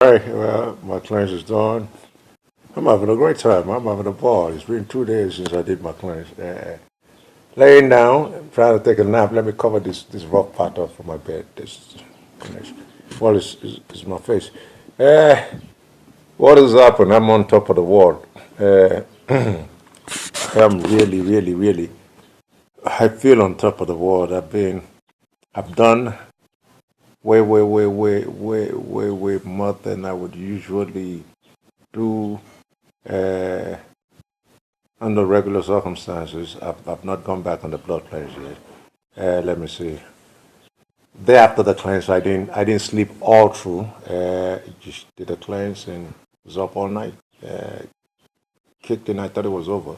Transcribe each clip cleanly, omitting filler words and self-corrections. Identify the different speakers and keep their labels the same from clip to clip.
Speaker 1: Hey, well, my cleanse is done. I'm having a great time. I'm having a ball. It's been 2 days since I did my cleanse. Laying down, trying to take a nap. Let me cover this rough part off of my bed. This connection. Well, it's my face. Uh, what has happened? I'm on top of the world. I'm really, really, really. I feel on top of the world. I've done way more than I would usually do under regular circumstances. I've not gone back on the blood cleanse yet. Let me see. Day after the cleanse, I didn't sleep all through. Just did a cleanse and was up all night. Kicked in. I thought it was over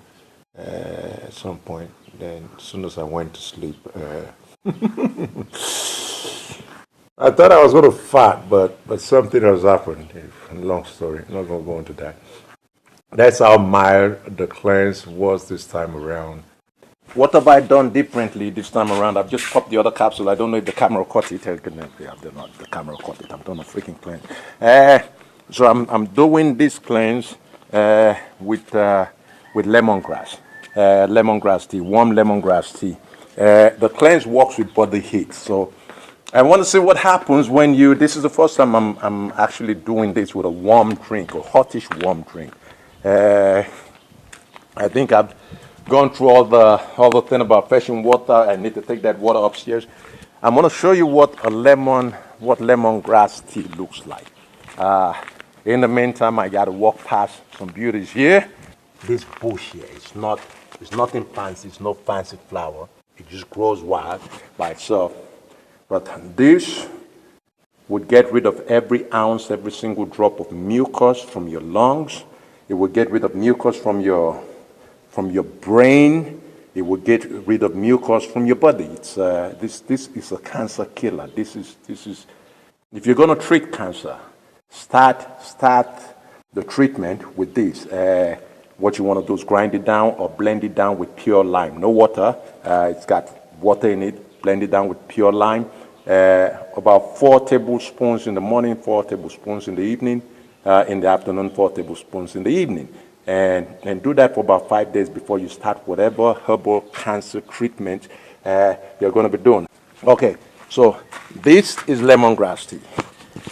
Speaker 1: at some point. Then as soon as I went to sleep, I thought I was going to fart, but something has happened. Long story. Not going to go into that. That's how mild the cleanse was this time around. What have I done differently this time around? I've just popped the other capsule. I don't know if the camera caught it. Yeah, the camera caught it. I've done a freaking cleanse. So I'm doing this cleanse with lemongrass, lemongrass tea, warm lemongrass tea. The cleanse works with body heat. So I want to see what happens when you. This is the first time I'm actually doing this with a warm drink, a hottish warm drink. I think I've gone through all the thing about fetching water. I need to take that water upstairs. I'm going to show you what lemongrass tea looks like. In the meantime, I got to walk past some beauties here. This bush here, it's nothing fancy. It's no fancy flower. It just grows wild by itself. But this would get rid of every ounce, every single drop of mucus from your lungs. It would get rid of mucus from your brain. It will get rid of mucus from your body. It's this is a cancer killer. This is if you're going to treat cancer, start the treatment with this. What you want to do is grind it down or blend it down with pure lime. No water. It's got water in it. Blend it down with pure lime. About 4 tablespoons in the morning, 4 tablespoons in the evening. In the afternoon, 4 tablespoons in the evening. And do that for about 5 days before you start whatever herbal cancer treatment you're going to be doing. Okay, so this is lemongrass tea.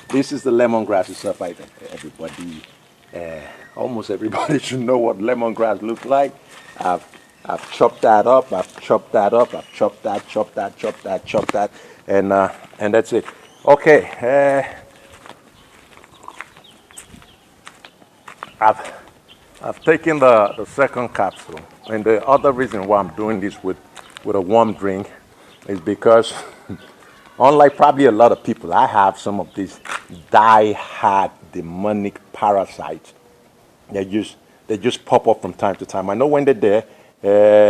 Speaker 1: This is the lemongrass itself. I think almost everybody should know what lemongrass looks like. I've chopped that up. I've chopped that, and that's it. Okay. I've taken the second capsule, and the other reason why I'm doing this with a warm drink is because, unlike probably a lot of people, I have some of these die-hard demonic parasites. They just pop up from time to time. I know when they're there,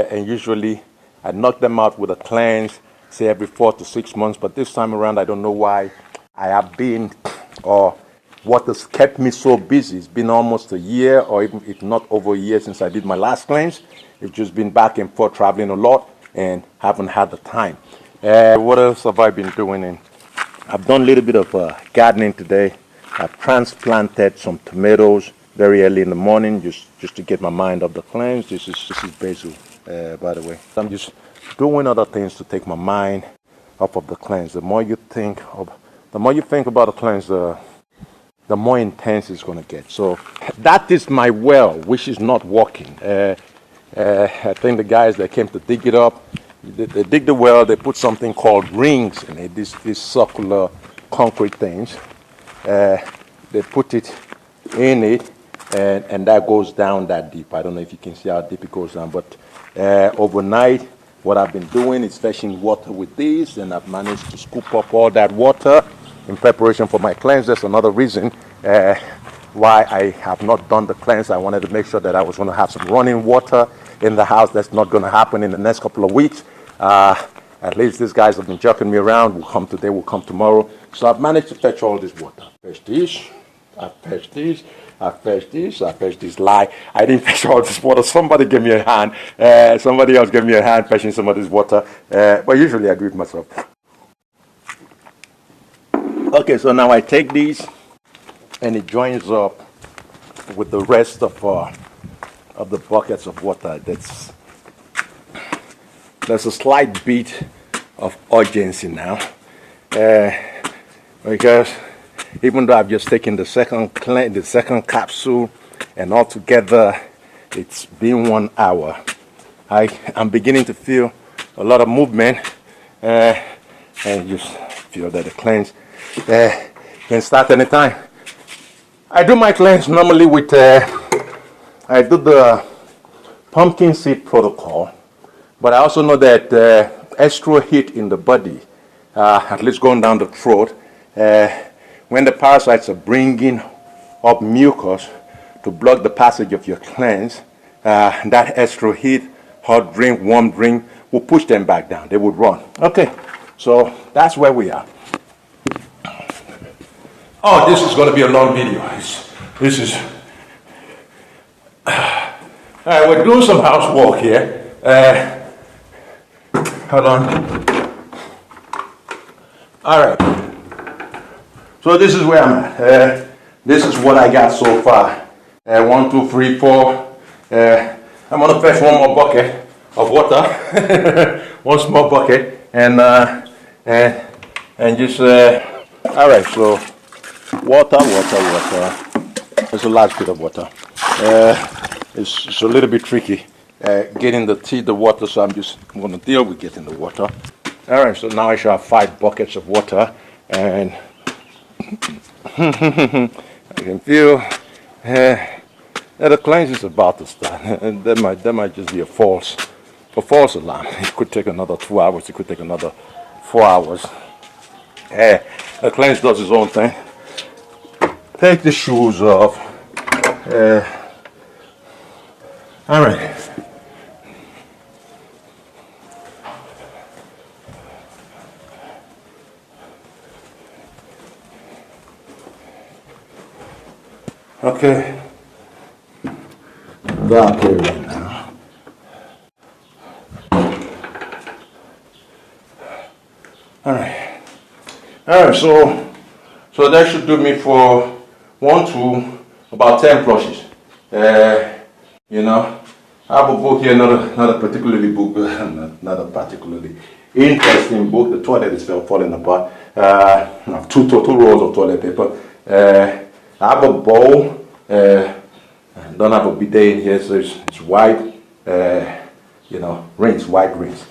Speaker 1: and usually I knock them out with a cleanse, say every 4 to 6 months. But this time around, I don't know why I have been, or what has kept me so busy. It's been almost a year, or even if not over a year since I did my last cleanse. It's just been back and forth, traveling a lot, and haven't had the time. What else have I been doing? And I've done a little bit of gardening today. I've transplanted some tomatoes very early in the morning, just to get my mind off the cleanse. This is basil, by the way. I'm just doing other things to take my mind off of the cleanse. The more you think about the cleanse, the more intense it's going to get. So that is my well, which is not working. I think the guys that came to dig it up, they dig the well, they put something called rings in it, these circular concrete things. They put it in it, and that goes down that deep. I don't know if you can see how deep it goes down, but overnight, what I've been doing is fetching water with this, and I've managed to scoop up all that water in preparation for my cleanse. That's another reason why I have not done the cleanse. I wanted to make sure that I was going to have some running water in the house. That's not going to happen in the next couple of weeks. At least these guys have been jerking me around. Will come today, will come tomorrow. So I've managed to fetch all this water. Fetch this, I fetched this, I fetched this, I fetched this. Lie, I didn't fetch all this water. Somebody gave me a hand. Somebody else gave me a hand fetching some of this water. But usually I do it myself. Okay, so now I take these and it joins up with the rest of the buckets of water. There's a slight bit of urgency now, because even though I've just taken the second capsule, and altogether it's been 1 hour, I'm beginning to feel a lot of movement, and just feel that the cleanse can start anytime. I do my cleanse normally with I do the pumpkin seed protocol, but I also know that extra heat in the body, at least going down the throat, when the parasites are bringing up mucus to block the passage of your cleanse, that extra heat, hot drink, warm drink, will push them back down. They would run. Okay, so that's where we are. Oh, this is going to be a long video. This is... All right, we're doing some housework here. Hold on. All right. So this is where I'm at. This is what I got so far. 1, 2, 3, 4. I'm gonna fetch one more bucket of water, one small bucket, and just. All right. So water. There's a large bit of water. It's a little bit tricky getting the water, so I'm going to deal with getting the water. All right, so now I should have 5 buckets of water, and I can feel that the cleanse is about to start. And that might just be a false alarm. It could take another 2 hours. It could take another 4 hours. The cleanse does its own thing. Take the shoes off. All right. Okay. Dark here right now. All right. So that should do me for 1 to about 10 flushes. You know, I have a book here, not a particularly not a particularly interesting book. The toilet is falling apart. I have two rolls of toilet paper. I have a bowl. I don't have a bidet in here, so it's white. White rinse.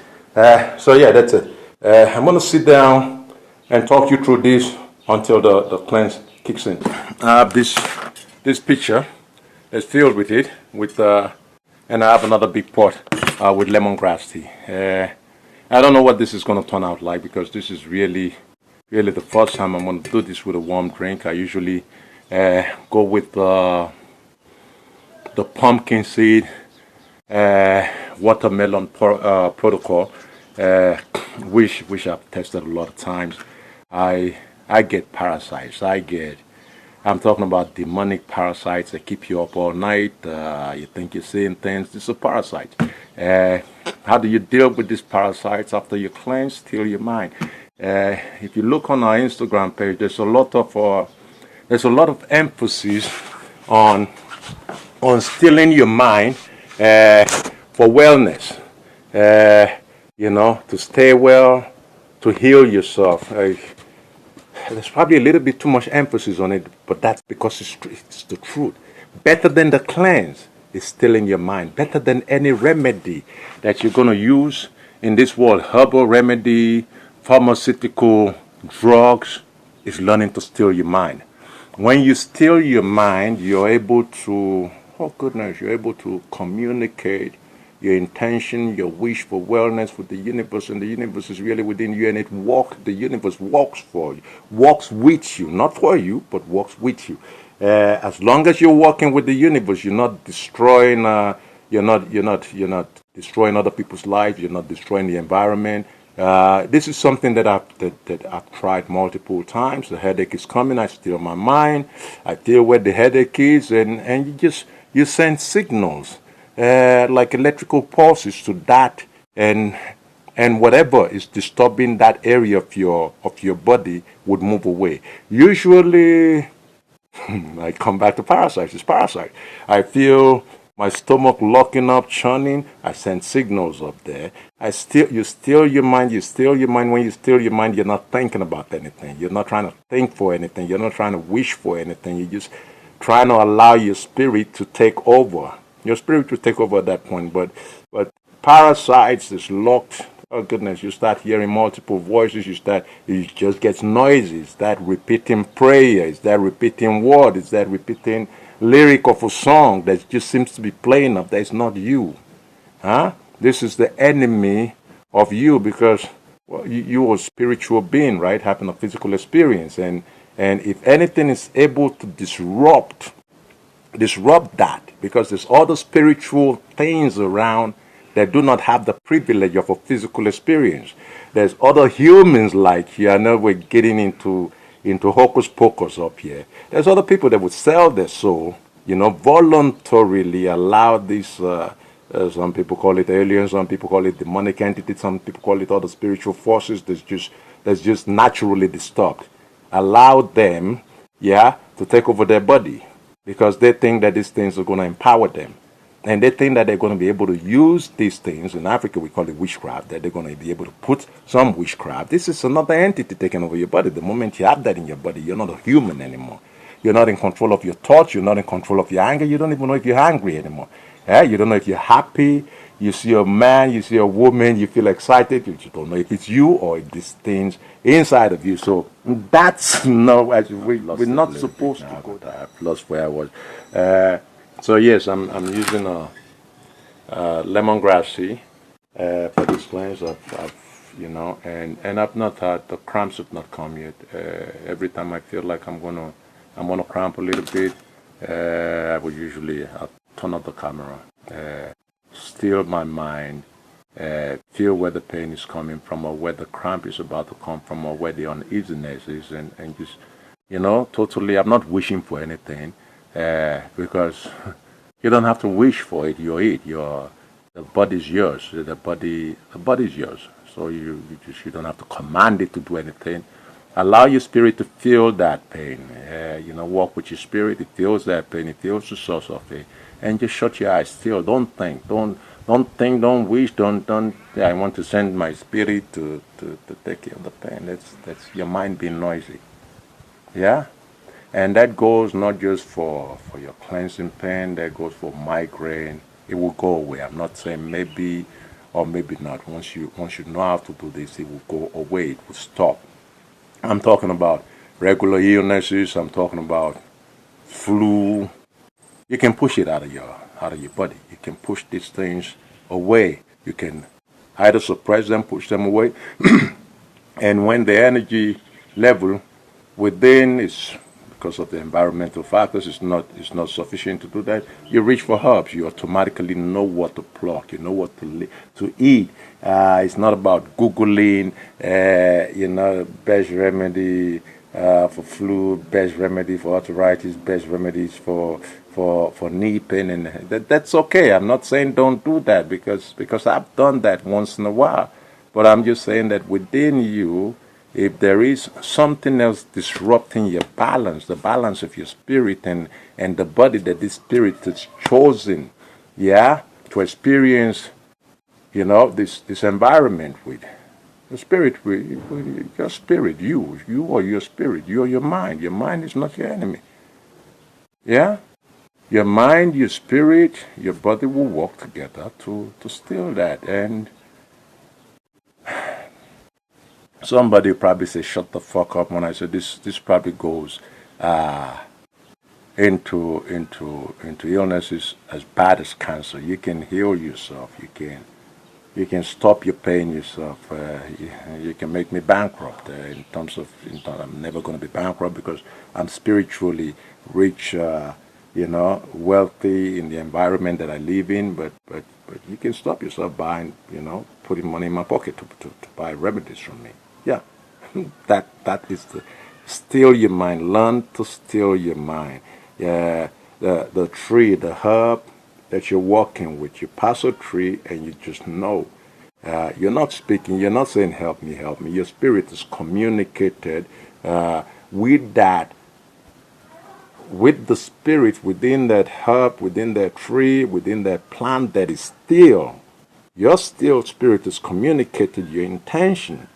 Speaker 1: So yeah, that's it. I'm gonna sit down and talk you through this until the cleanse kicks in. I have this pitcher. It's filled with it, and I have another big pot with lemongrass tea. I don't know what this is going to turn out like, because this is really the first time I'm going to do this with a warm drink. I usually go with the pumpkin seed watermelon protocol, which I've tested a lot of times. I get parasites. I'm talking about demonic parasites that keep you up all night. You think you're seeing things. This is a parasite. How do you deal with these parasites after you cleanse? Still your mind. If you look on our Instagram page, there's a lot of emphasis on stilling your mind for wellness. To stay well, to heal yourself. There's probably a little bit too much emphasis on it, but that's because it's the truth. Better than the cleanse is stilling your mind. Better than any remedy that you're going to use in this world, herbal remedy, pharmaceutical drugs, is learning to still your mind. When you still your mind, you're able to, you're able to communicate your intention, your wish for wellness with the universe, and the universe is really within you, and the universe walks for you, walks with you, not for you, but walks with you. As long as you're walking with the universe, you're not destroying, you're not destroying other people's lives, you're not destroying the environment. This is something that I've tried multiple times. The headache is coming, I still my mind, I deal where the headache is, and you send signals. Like electrical pulses to that, and whatever is disturbing that area of your body would move away. Usually I come back to parasites. It's parasite. I feel my stomach locking up, churning. I send signals up there. You still your mind. You still your mind. When you still your mind, you're not thinking about anything. You're not trying to think for anything. You're not trying to wish for anything. You're just trying to allow your spirit to take over. Your spirit to take over at that point. But parasites is locked. Oh goodness, you start hearing multiple voices, it just gets noisy. It's that repeating prayer, it's that repeating word, it's that repeating lyric of a song that just seems to be playing up. That's not you. Huh? This is the enemy of you because you are a spiritual being, right? Having a physical experience. And if anything is able to disrupt that, because there's other spiritual things around that do not have the privilege of a physical experience. There's other humans like you. I know we're getting into hocus pocus up here. There's other people that would sell their soul, voluntarily allow these. Some people call it aliens. Some people call it demonic entities. Some people call it other spiritual forces that's just naturally disturbed. Allow them, to take over their body because they think that these things are going to empower them. And they think that they're going to be able to use these things. In Africa, we call it witchcraft, that they're going to be able to put some witchcraft. This is another entity taking over your body. The moment you have that in your body, you're not a human anymore. You're not in control of your thoughts. You're not in control of your anger. You don't even know if you're angry anymore. You don't know if you're happy. You see a man, you see a woman, you feel excited. You just don't know if it's you or if these things inside of you. So that's we're not supposed to go there. I've lost where I was. So yes, I'm using a lemongrass tea for this cleanse. And I've not had the cramps have not come yet. Every time I feel like I'm gonna cramp a little bit, I will usually I'll turn off the camera, still my mind, feel where the pain is coming from, or where the cramp is about to come from, or where the uneasiness is, and just totally. I'm not wishing for anything. Because you don't have to wish for it. You're it. The body's yours. The body's yours. So you don't have to command it to do anything. Allow your spirit to feel that pain. Walk with your spirit. It feels that pain. It feels the source of it, and just shut your eyes. Still, don't think. Don't think. Don't wish. Don't. I want to send my spirit to take care of the pain. That's your mind being noisy. Yeah. And that goes not just for your cleansing pain, that goes for migraine. It will go away. I'm not saying maybe or maybe not. Once you know how to do this, it will go away. It will stop. I'm talking about regular illnesses. I'm talking about flu. You can push it out of your body. You can push these things away. You can either suppress them, push them away, and when the energy level within is because of the environmental factors, it's not sufficient to do that. You reach for herbs. You automatically know what to pluck. You know what to eat. It's not about googling. Best remedy for flu, best remedy for arthritis, best remedies for knee pain, and that's okay. I'm not saying don't do that because I've done that once in a while, but I'm just saying that within you, if there is something else disrupting your balance, the balance of your spirit and the body that this spirit is chosen, to experience, this environment with. The spirit, your spirit, you are your spirit, you are your mind. Your mind is not your enemy. Yeah? Your mind, your spirit, your body will work together to still that. And somebody probably say, "Shut the fuck up." When I said this probably goes into illnesses as bad as cancer. You can heal yourself. You can stop your pain yourself. You can make me bankrupt in terms of. I'm never going to be bankrupt because I'm spiritually rich. Wealthy in the environment that I live in. But you can stop yourself by putting money in my pocket to buy remedies from me. Yeah, that is the still your mind. Learn to still your mind. Yeah, the tree, the herb that you're walking with, you pass a tree and you just know. You're not speaking. You're not saying help me, help me. Your spirit is communicated with that with the spirit within that herb, within that tree, within that plant that is still. Your still spirit is communicated your intention,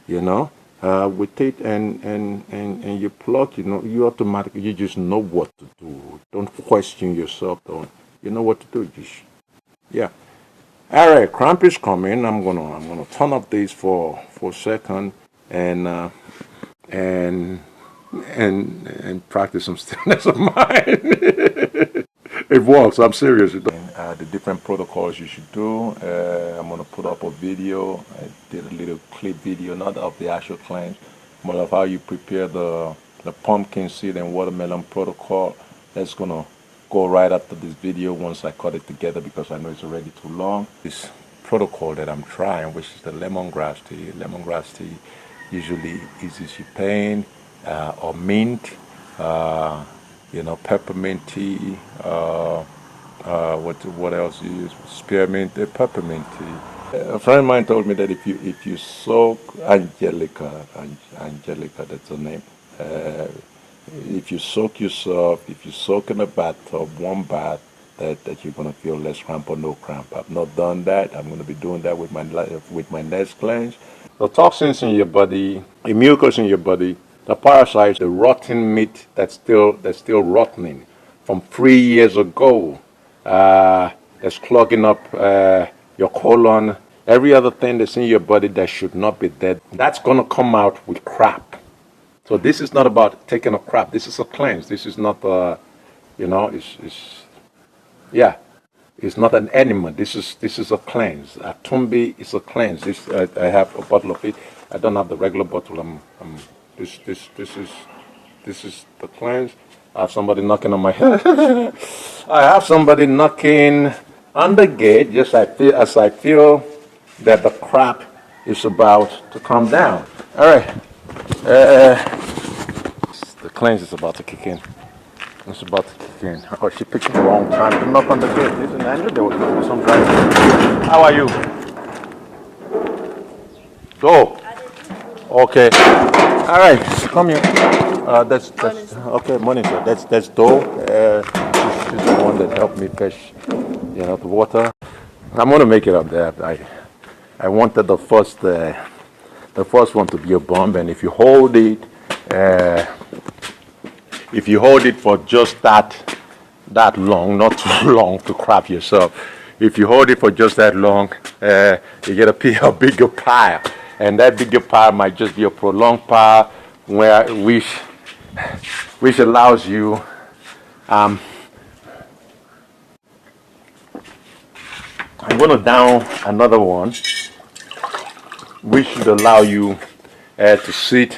Speaker 1: with it, and you plug, you automatically, you just know what to do. Don't question yourself, don't. You know what to do. Yeah. All right, cramp is coming. I'm gonna turn up this for a second and and and practice some stillness of mind. It works. I'm serious. The different protocols you should do. I'm gonna put up a video. I did a little clip video, not of the actual cleanse, but of how you prepare the pumpkin seed and watermelon protocol. That's gonna go right after this video once I cut it together because I know it's already too long. This protocol that I'm trying, which is the lemongrass tea. Lemongrass tea usually eases your pain, or mint, peppermint tea. What else you use? Spearmint, peppermint tea. A friend of mine told me that if you soak Angelica, that's her name. If you soak yourself, if you soak in a bathtub, warm bath, that you're gonna feel less cramp or no cramp. I've not done that. I'm gonna be doing that with my next cleanse. The toxins in your body, the mucus in your body, the parasites, the rotten meat that's still rotting from 3 years ago, that's clogging up your colon, every other thing that's in your body that should not be there, that's gonna come out with crap. So this is not about taking a crap. This is a cleanse. This is not it's not an enema. This is a cleanse. Atunbi is a cleanse. This I have a bottle of it. I don't have the regular bottle. This is the cleanse. I have somebody knocking on my head. I have somebody knocking on the gate just as I feel that the crap is about to come down. All right. The cleanse is about to kick in. It's about to kick in. Oh, she picked the wrong time to knock on the gate. Listen, I knew there was going to be some guy. How are you? Go. Okay. All right. Come here. That's okay. Morning, sir. That's Doe. She's the one that helped me fetch, the water. I'm gonna make it up there. I wanted the first one to be a bomb, and if you hold it for just that long, not too long to crap yourself. If you hold it for just that long, you get a bigger pile, and that bigger pile might just be a prolonged pile, which allows you. I'm gonna down another one, which should allow you to sit,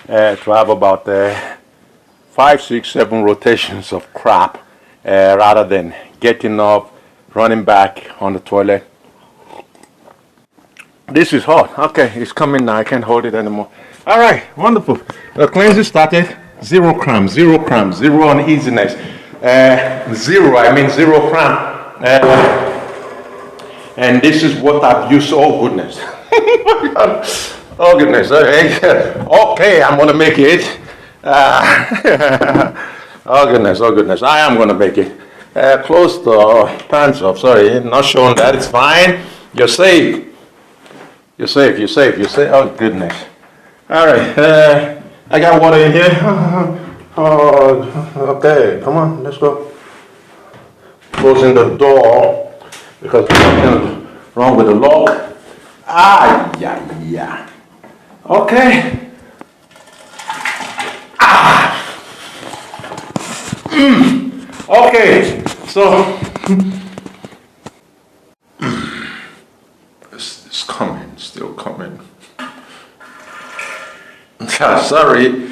Speaker 1: to have about 5, 6, 7 rotations of crap, rather than getting up, running back on the toilet. This is hot. Okay, it's coming now. I can't hold it anymore. All right, wonderful. The cleanse started. 0 cramp, 0 cramp, 0 uneasiness. Zero cramp. And this is what I've used. Oh goodness. Oh goodness. Okay, I'm gonna make it. Oh goodness. I am gonna make it. Close the pants up. Sorry, not showing that. It's fine. You're safe. You're safe. Oh goodness. All right. I got water in here. Okay. Come on. Let's go. Closing the door because there's nothing wrong with the lock. Yeah. Okay. Okay. So it's coming. Still coming. Sorry.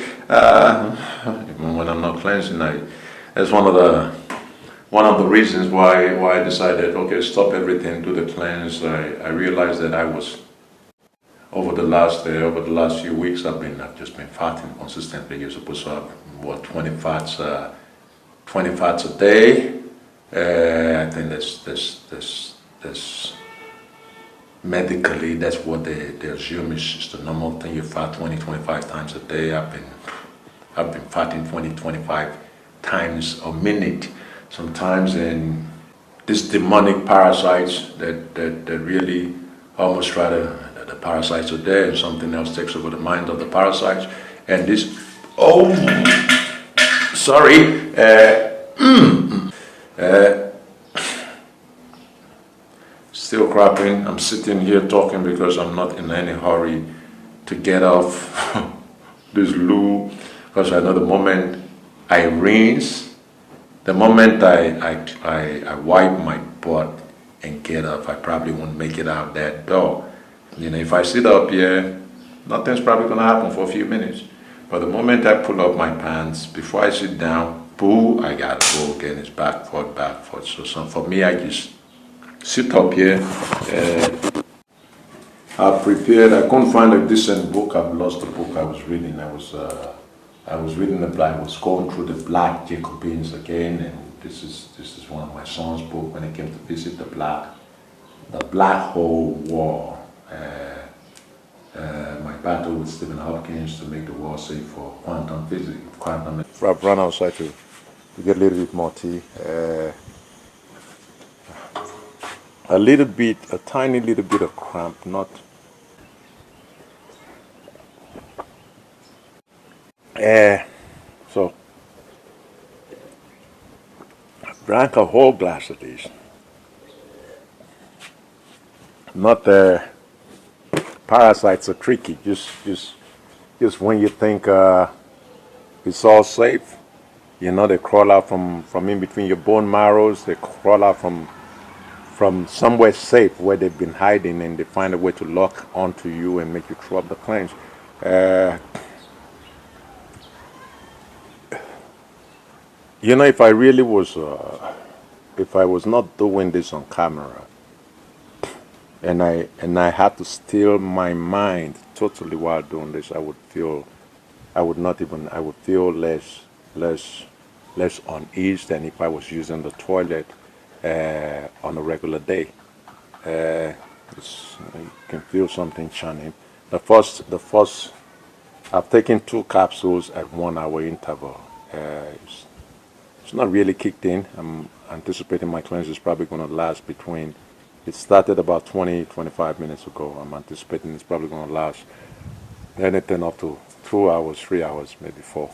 Speaker 1: Even when I'm not cleansing, that's one of the reasons why I decided, okay, stop everything, do the cleanse. I realized that I was over the last few weeks I've just been fasting consistently. You're supposed to have 20 fats a day. I think that's medically, that's what they assume is the normal thing. You fat 20, 25 times a day. I've been fatting 20, 25 times a minute sometimes, and these demonic parasites that really almost try to, the parasites are there and something else takes over the mind of the parasites, and this, oh, sorry, still crapping. I'm sitting here talking because I'm not in any hurry to get off this loo, because I know the moment I rinse, the moment I wipe my butt and get up, I probably won't make it out that door. If I sit up here, nothing's probably gonna happen for a few minutes. But the moment I pull up my pants, before I sit down, boo, I gotta go again. It's back, forth, back, forth. So for me, I just sit up here. I prepared. I couldn't find a decent book. I've lost the book I was reading. I was reading the black. I was going through the Black Jacobins again, and this is one of my son's book when I came to visit the Black Hole War. My battle with Stephen Hopkins to make the world safe for quantum physics. I've run outside to get a little bit more tea. A tiny little bit of cramp, not. So I drank a whole glass of these. Not parasites are tricky. Just when you think it's all safe, they crawl out from in between your bone marrows. They crawl out from somewhere safe where they've been hiding, and they find a way to lock onto you and make you throw up the cleanse. If I really was, if I was not doing this on camera, and I had to still my mind totally while doing this, I would feel less unease than if I was using the toilet on a regular day. You can feel something churning. The first, I've taken 2 capsules at 1 hour interval. It's not really kicked in. I'm anticipating my cleanse is probably going to last between. It started about 25 minutes ago. I'm anticipating it's probably going to last anything up to 2 hours, 3 hours, maybe 4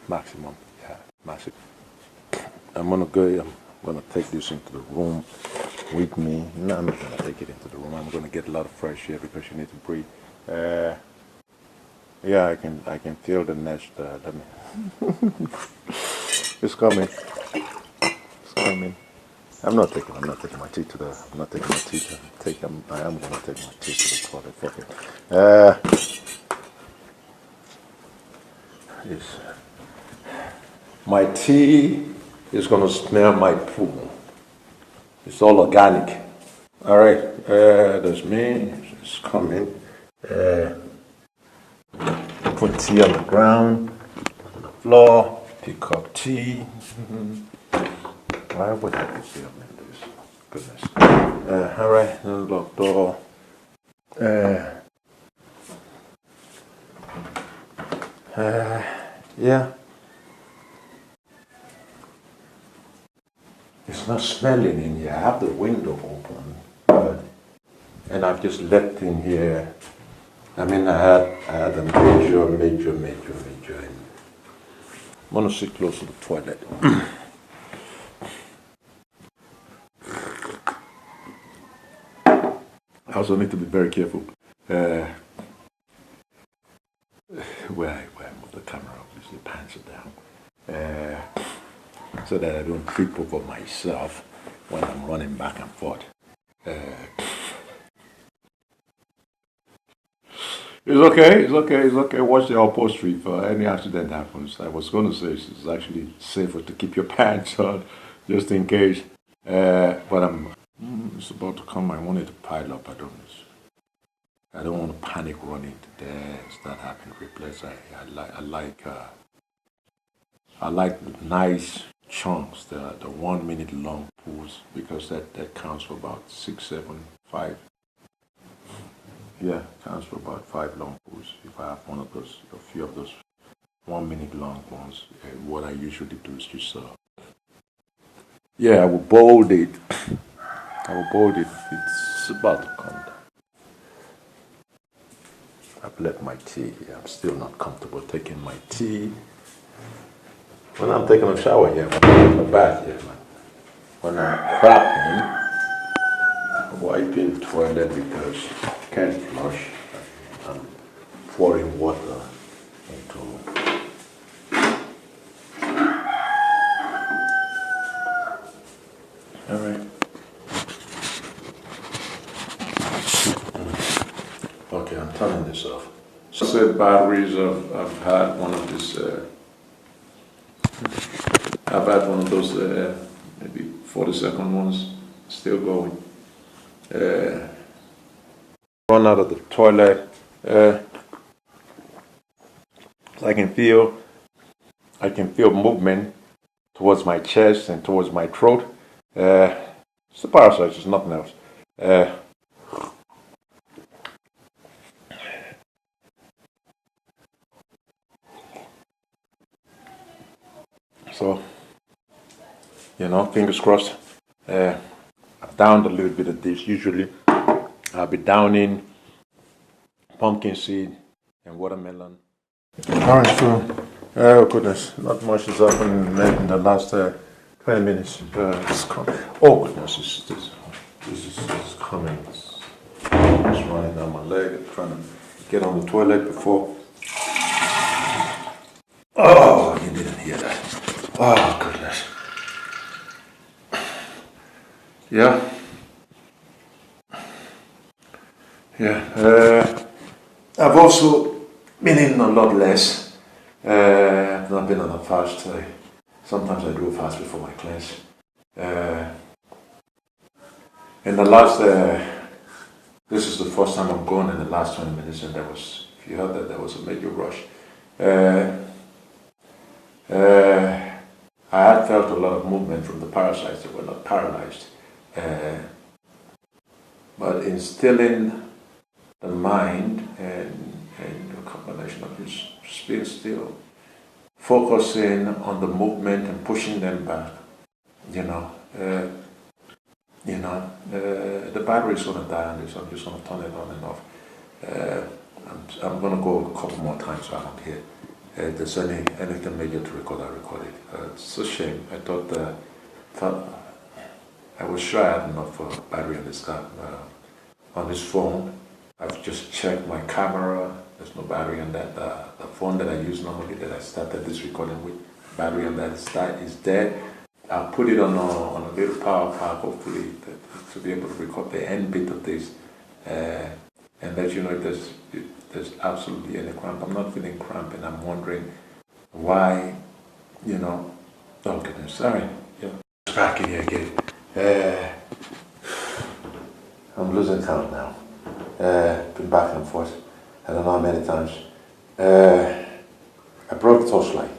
Speaker 1: maximum. Yeah, maximum. I'm gonna take this into the room with me. No, I'm not gonna take it into the room. I'm gonna get a lot of fresh air because you need to breathe. Yeah, I can feel the nest. Let me. It's coming. It's coming. I'm not taking my tea to the. I'm not taking my tea to take. I am gonna take my tea to the toilet. Fuck it. My tea is gonna smell my poo. It's all organic. All right. There's me. It's coming. Put tea on the ground, on the floor. Pick up tea. Why would I be filming this? Goodness. All right, lock door. Yeah. It's not smelling in here. I have the window open, and I've just left in here. I mean, I had a major. I'm gonna sit close to the toilet. I also need to be very careful where I move the camera. Obviously, pants are down, so that I don't trip over myself when I'm running back and forth. It's okay. Watch the upholstery if any accident happens. I was going to say it's actually safer to keep your pants on, just in case. But it's about to come. I wanted to pile up. I don't want to panic running to there. Start having replace. I like nice chunks, the 1 minute long pools, because that counts for about 6, 7, 5. Yeah, counts for about 5 long pools. If I have one of those, a few of those 1 minute long ones. What I usually do is just, yeah, I will bold it. I will bold it. It's about to come down. I've left my tea here. I'm still not comfortable taking my tea. When I'm taking a shower here, when I'm taking a bath here, when I'm crapping, wiping toilet because I can't flush. I'm pouring water into. All right. Okay, I'm turning this off. So said batteries. I've had one of this. I've had one of those maybe 40-second ones. Still going. Run out of the toilet. I can feel movement towards my chest and towards my throat. It's the parasite, it's nothing else. So, fingers crossed. I've downed a little bit of this. Usually, I'll be downing pumpkin seed and watermelon. All right, so, oh goodness, not much has happened in the last 20 minutes. Oh goodness, this is coming. It's running down my leg. I'm trying to get on the toilet before. Oh, you didn't hear that. Oh goodness. Yeah. I've also been eating a lot less. I've not been on a fast. Sometimes I do a fast before my cleanse. In the last, this is the first time I'm going in the last 20 minutes, and if you heard that, there was a major rush. I had felt a lot of movement from the parasites that were not paralyzed. But instilling the mind and a combination of just being still, focusing on the movement and pushing them back, the battery is going to die on this. I'm just going to turn it on and off. I'm going to go a couple more times around here. If there's anything major to record, I record it. It's a shame. I thought I was sure I had enough battery on this car. On this phone, I've just checked my camera. There's no battery on that. The phone that I use normally, that I started this recording with, battery on that is dead. I'll put it on a little power pack, hopefully, to be able to record the end bit of this, and let you know if there's absolutely any cramp. I'm not feeling cramp, and I'm wondering why, oh goodness, sorry, back in here again. I'm losing count now. Been back and forth. I don't know how many times. I broke the torchlight.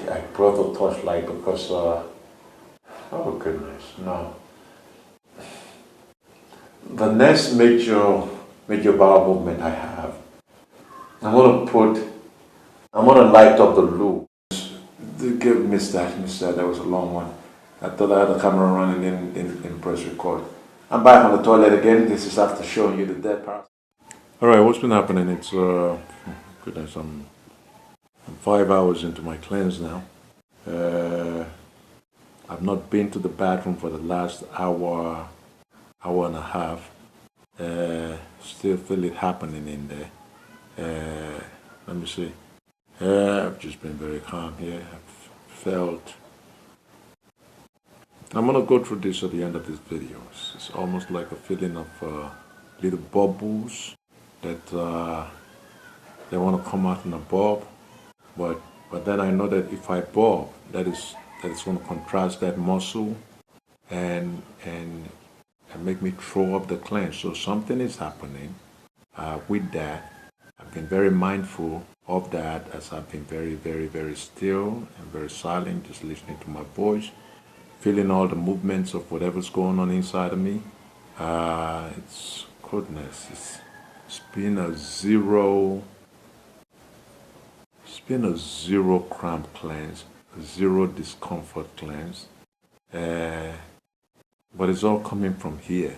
Speaker 1: I brought the torchlight because, oh goodness, no. The next major bowel movement I have, I'm gonna light up the loop. Missed that, that was a long one. I thought I had the camera running in press record. I'm back on the toilet again. This is after showing you the dead part. All right, what's been happening? It's, goodness, I'm 5 hours into my cleanse now. I've not been to the bathroom for the last hour and a half. Still feel it happening in there. Let me see. I've just been very calm here. I've felt. I'm gonna go through this at the end of this video. It's almost like a feeling of little bubbles that they want to come out in a bulb, but then I know that if I bulb, that is going to contrast that muscle and make me throw up the cleanse. So something is happening with that. I've been very mindful of that as I've been very, very, very still and very silent, just listening to my voice, feeling all the movements of whatever's going on inside of me. It's goodness. It's been a zero. It's been a zero cramp cleanse, a zero discomfort cleanse. But it's all coming from here.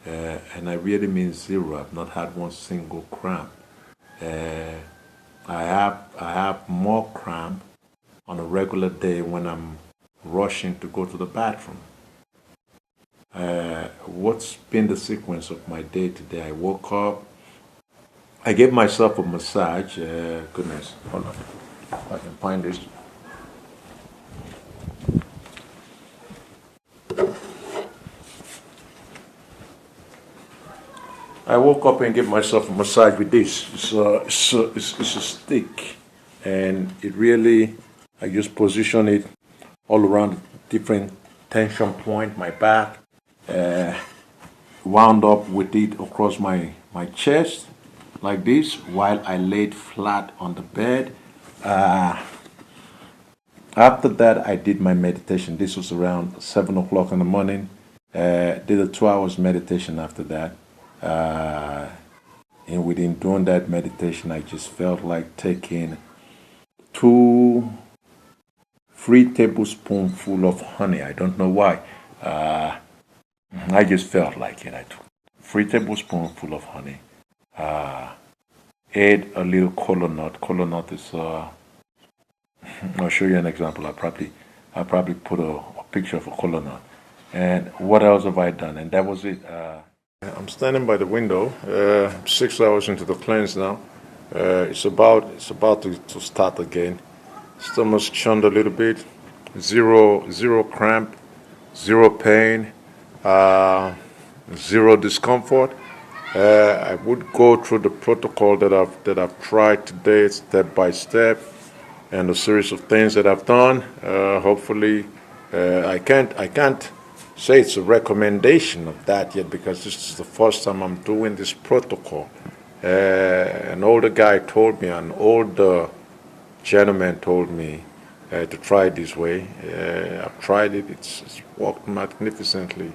Speaker 1: And I really mean zero. I've not had one single cramp. I have more cramp on a regular day when I'm rushing to go to the bathroom. What's been the sequence of my day today? I woke up. I gave myself a massage. Goodness, hold on. If I can find this. I woke up and gave myself a massage with this. It's a stick, and it really, I just position it all around different tension point, my back, wound up with it across my chest like this while I laid flat on the bed. After that, I did my meditation. This was around 7 o'clock in the morning. Did a 2 hours meditation after that. And within doing that meditation, I just felt like taking 3 tablespoonful of honey. I don't know why. I just felt like it. I took 3 tablespoonful of honey. Add a little kola nut. Kola nut is. I'll show you an example. I'll probably put a picture of a kola nut. And what else have I done? And that was it. I'm standing by the window. 6 hours into the cleanse now. It's about to start again. Stomach's churned a little bit. Zero cramp, zero pain, zero discomfort. I would go through the protocol that I've tried today, step by step, and a series of things that I've done. Hopefully, I can't say it's a recommendation of that yet because this is the first time I'm doing this protocol. An older guy told me, an older gentleman told me to try it this way. I've tried it. It's worked magnificently.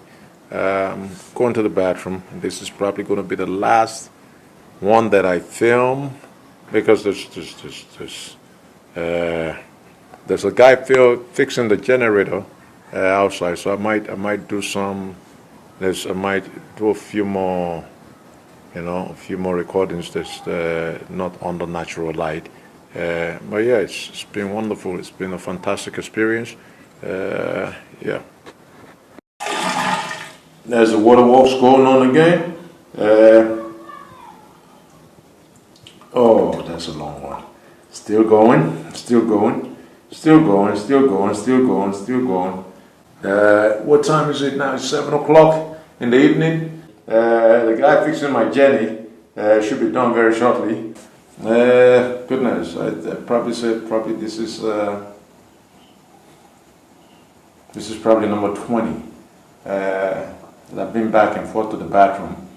Speaker 1: I'm going to the bathroom. This is probably going to be the last one that I film because there's a guy fixing the generator outside, so I might do I might do a few more recordings that's not under natural light. But yeah, it's been wonderful. It's been a fantastic experience. Yeah. There's the water walks going on again. Oh, that's a long one. Still going. What time is it now? It's 7 o'clock in the evening. The guy fixing my Jenny should be done very shortly. Goodness, I probably this is probably number 20. I've been back and forth to the bathroom.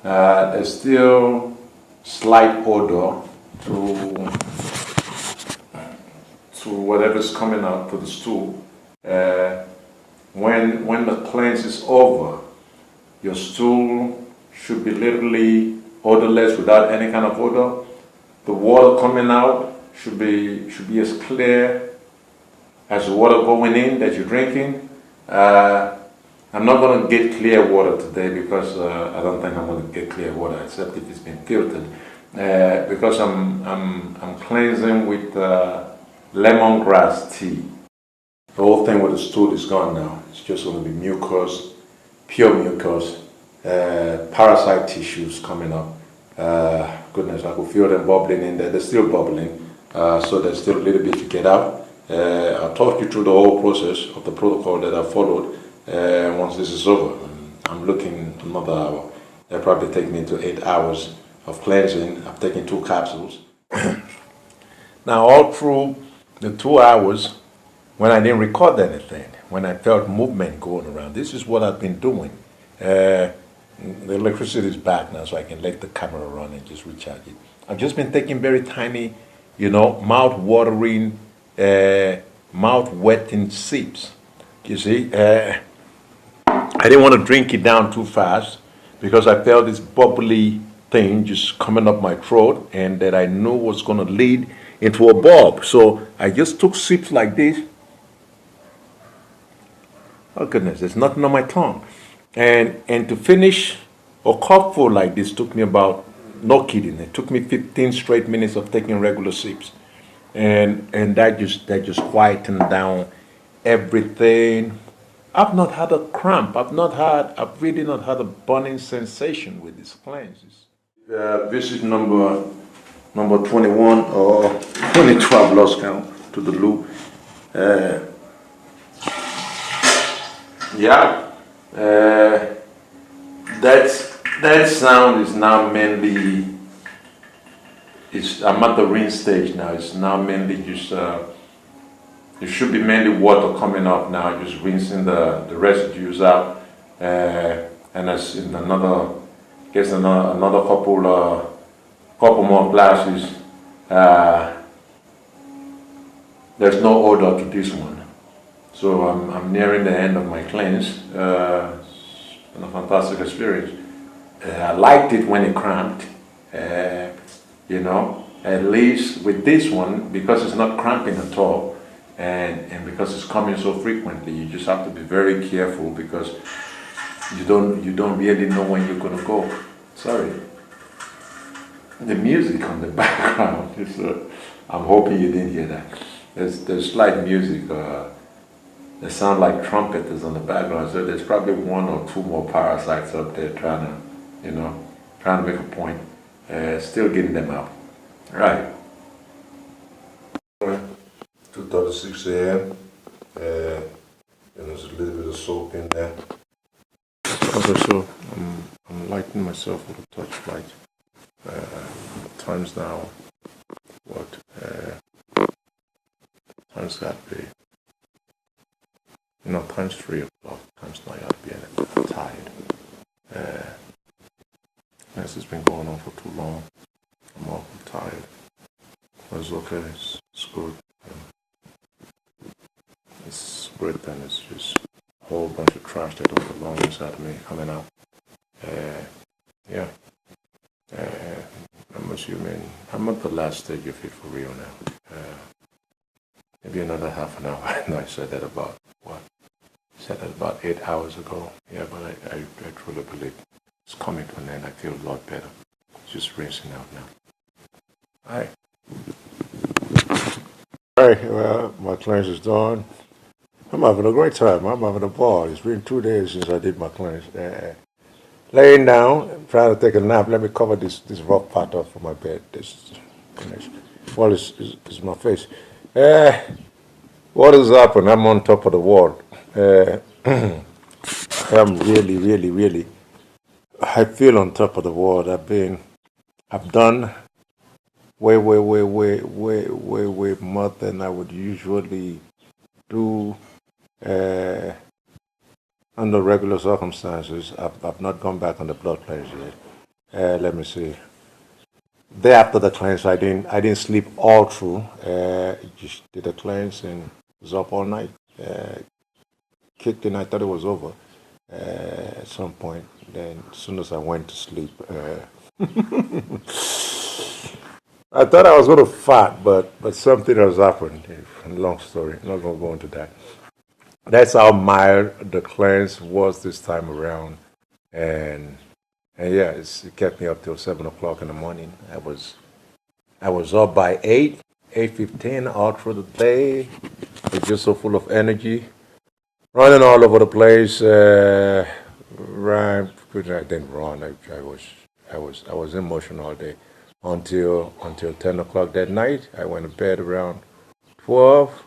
Speaker 1: There's still slight odor to whatever's coming out to the stool. When the cleanse is over, your stool should be literally odorless without any kind of odor. The water coming out should be as clear as the water going in that you're drinking. I'm not going to get clear water today because I don't think I'm going to get clear water except if it's been filtered. Because I'm cleansing with lemongrass tea. The whole thing with the stool is gone now. It's just going to be mucus, pure mucus, parasite tissues coming up. Goodness, I could feel them bubbling in there. They're still bubbling, so there's still a little bit to get out. I'll talk you through the whole process of the protocol that I followed once this is over. I'm looking another hour. It'll probably take me into 8 hours of cleansing. I've taken 2 capsules. Now, all through the 2 hours, when I didn't record anything, when I felt movement going around, this is what I've been doing. The electricity is back now, so I can let the camera run and just recharge it. I've just been taking very tiny, mouth-watering, mouth-wetting sips. You see, I didn't want to drink it down too fast because I felt this bubbly thing just coming up my throat, and that I knew was going to lead into a bulb. So I just took sips like this. Oh goodness, there's nothing on my tongue. And to finish a cupful like this took me about, no kidding, it took me 15 straight minutes of taking regular sips. And that just quietened down everything. I've not had a cramp. I've really not had a burning sensation with these cleanses. Visit number 21 or 2012, lost count, to the loop. Uh, yeah, uh, that sound is now mainly. I'm at the rinse stage now. It's now mainly just. It should be mainly water coming up now, just rinsing the residues out, and as in another couple more glasses. There's no odor to this one, so I'm nearing the end of my cleanse. It's been a fantastic experience. I liked it when it cramped, At least with this one, because it's not cramping at all, and because it's coming so frequently, you just have to be very careful because you don't really know when you're gonna go. Sorry. The music on the background is. I'm hoping you didn't hear that. There's slight music. They sound like trumpeters on the background. So there's probably one or two more parasites up there trying to make a point. Still getting them out. All right. 2:36 a.m. And there's a little bit of soap in there. Okay, so I'm lighting myself with a torchlight. Time's now what? Time's got to be. Time's 3 o'clock. Time's not got to be. I'm tired. This has been going on for too long. I'm awful tired. But it's okay. It's good. It's great, then it's just a whole bunch of trash that don't belong inside of me coming out. Yeah. I'm assuming I'm at the last stage of it for real now. Maybe another half an hour. No, I said that about what? I said that about 8 hours ago. Yeah, but I truly believe it's coming to an end. I feel a lot better. It's just rinsing out now. All right, well, my cleanse is done. I'm having a great time. I'm having a ball. It's been 2 days since I did my cleanse. Laying down, trying to take a nap. Let me cover this rough part off of my bed. It's my face. What has happened? I'm on top of the world. I'm really, I feel on top of the world. I've done way more than I would usually do under regular circumstances. I've not gone back on the blood cleanse yet. Let me see. Day after the cleanse, I didn't sleep all through. Just did a cleanse and was up all night. Kicked in. I thought it was over at some point. Then as soon as I went to sleep, I thought I was going to fart, but something has happened. Long story. Not going to go into that. That's how mild the cleanse was this time around, and yeah, it kept me up till 7 o'clock in the morning. I was up by 8:15 all through the day. It's just so full of energy, running all over the place. Ran, I didn't run. I was in motion all day until 10 o'clock that night. I went to bed around 12.